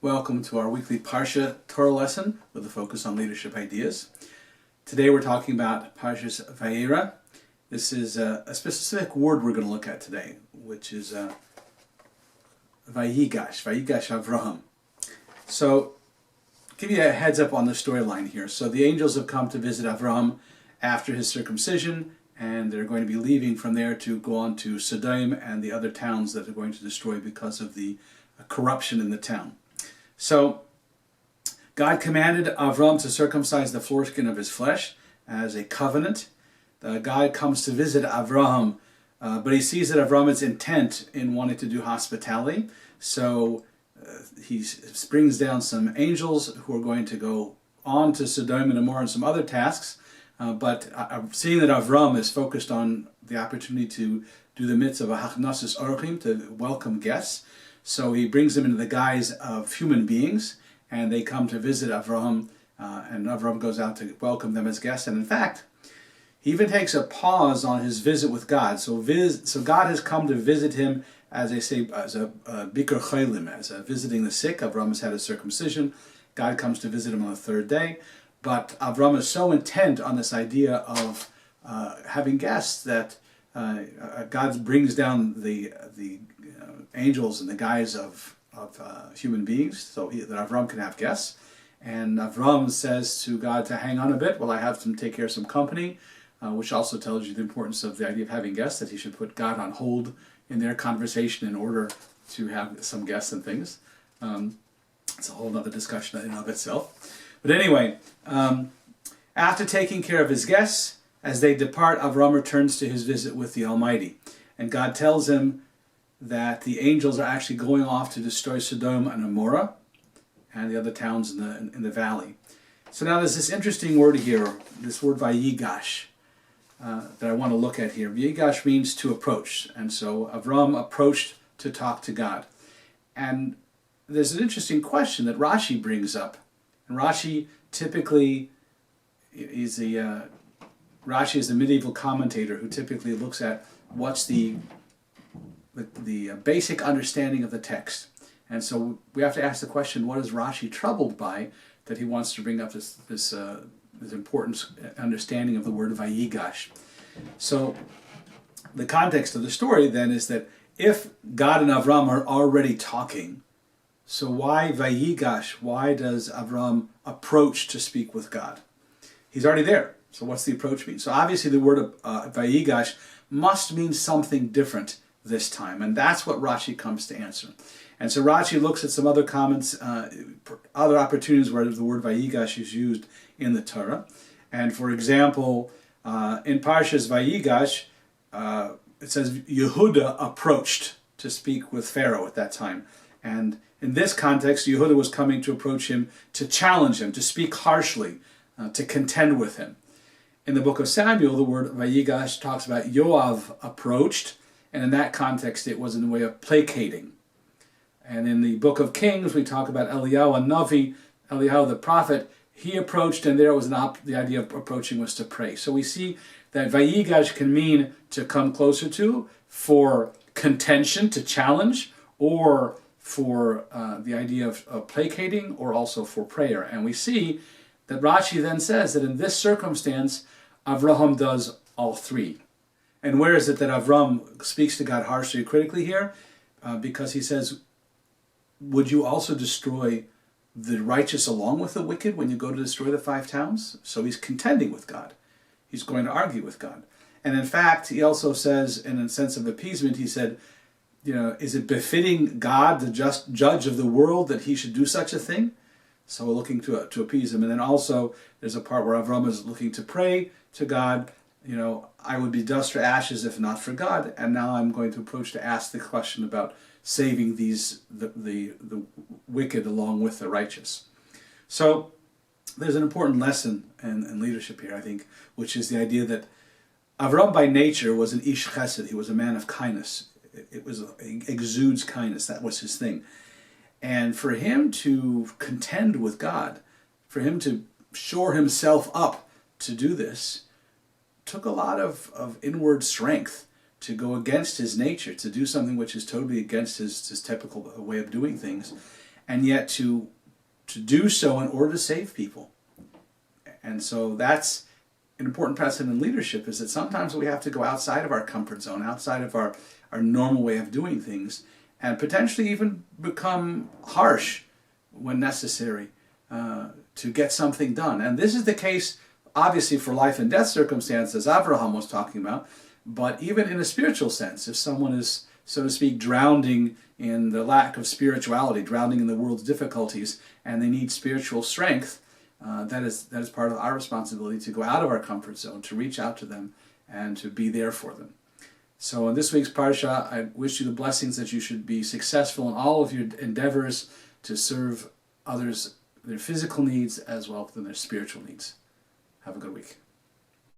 Welcome to our weekly Parsha Torah lesson with a focus on leadership ideas. Today we're talking about Parshas Vayeira. This is a specific word we're going to look at today, which is Vayigash Avraham. So, give you a heads up on the storyline here. So the angels have come to visit Avraham after his circumcision, and they're going to be leaving from there to go on to Sodom and the other towns that they're going to destroy because of the corruption in the town. So God commanded Avram to circumcise the foreskin of his flesh as a covenant. God comes to visit Avraham, but he sees that Avram is intent in wanting to do hospitality. So he brings down some angels who are going to go on to Sodom and Gomorrah and some other tasks. But seeing that Avram is focused on the opportunity to do the mitzvah of hachnasus orchim, to welcome guests, so he brings them into the guise of human beings, and they come to visit Avram, and Avram goes out to welcome them as guests. And in fact, he even takes a pause on his visit with God. So God has come to visit him, as they say, as a bikur chaylim, as visiting the sick. Avram has had a circumcision. God comes to visit him on the third day. But Avram is so intent on this idea of having guests that God brings down the angels in the guise of human beings, so that Avram can have guests. And Avram says to God to hang on a bit while I have to take care of some company, which also tells you the importance of the idea of having guests, that he should put God on hold in their conversation in order to have some guests and things. It's a whole other discussion in and of itself. But anyway, after taking care of his guests, as they depart, Avram returns to his visit with the Almighty. And God tells him that the angels are actually going off to destroy Sodom and Gomorrah and the other towns in the valley. So now there's this interesting word here, this word Vayigash, that I want to look at here. Vayigash means to approach. And so Avram approached to talk to God. And there's an interesting question that Rashi brings up. And Rashi typically is Rashi is the medieval commentator who typically looks at what's the basic understanding of the text. And so we have to ask the question, what is Rashi troubled by that he wants to bring up this important understanding of the word Vayigash? So the context of the story then is that if God and Avram are already talking, so why Vayigash? Why does Avram approach to speak with God? He's already there. So what's the approach mean? So obviously the word Vayigash must mean something different this time. And that's what Rashi comes to answer. And so Rashi looks at some other comments, other opportunities where the word Vayigash is used in the Torah. And for example, in Parshas Vayigash, it says Yehuda approached to speak with Pharaoh at that time. And in this context, Yehuda was coming to approach him, to challenge him, to speak harshly, to contend with him. In the book of Samuel, the word Vayigash talks about Yoav approached, and in that context it was in the way of placating. And in the book of Kings, we talk about Eliyahu, a Navi, Eliyahu the prophet, he approached, and there was the idea of approaching was to pray. So we see that Vayigash can mean to come closer to, for contention, to challenge, or for the idea of placating, or also for prayer. And we see that Rashi then says that in this circumstance, Avraham does all three. And where is it that Avram speaks to God harshly or critically here? Because he says, would you also destroy the righteous along with the wicked when you go to destroy the 5 towns? So he's contending with God. He's going to argue with God. And in fact, he also says, in a sense of appeasement, he said, is it befitting God, the just judge of the world, that he should do such a thing? So we're looking to appease him. And then also, there's a part where Avram is looking to pray to God, I would be dust or ashes if not for God. And now I'm going to approach to ask the question about saving the wicked along with the righteous. So there's an important lesson in leadership here, I think, which is the idea that Avram by nature was an ish chesed. He was a man of kindness. It exudes kindness. That was his thing. And for him to contend with God, for him to shore himself up to do this, took a lot of inward strength to go against his nature, to do something which is totally against his typical way of doing things. and yet to do so in order to save people. And so that's an important precedent in leadership, is that sometimes we have to go outside of our comfort zone, outside of our normal way of doing things, and potentially even become harsh when necessary to get something done. And this is the case, obviously, for life and death circumstances Abraham was talking about, but even in a spiritual sense, if someone is, so to speak, drowning in the lack of spirituality, drowning in the world's difficulties, and they need spiritual strength, that is part of our responsibility, to go out of our comfort zone, to reach out to them, and to be there for them. So in this week's Parsha, I wish you the blessings that you should be successful in all of your endeavors to serve others, their physical needs as well as their spiritual needs. Have a good week.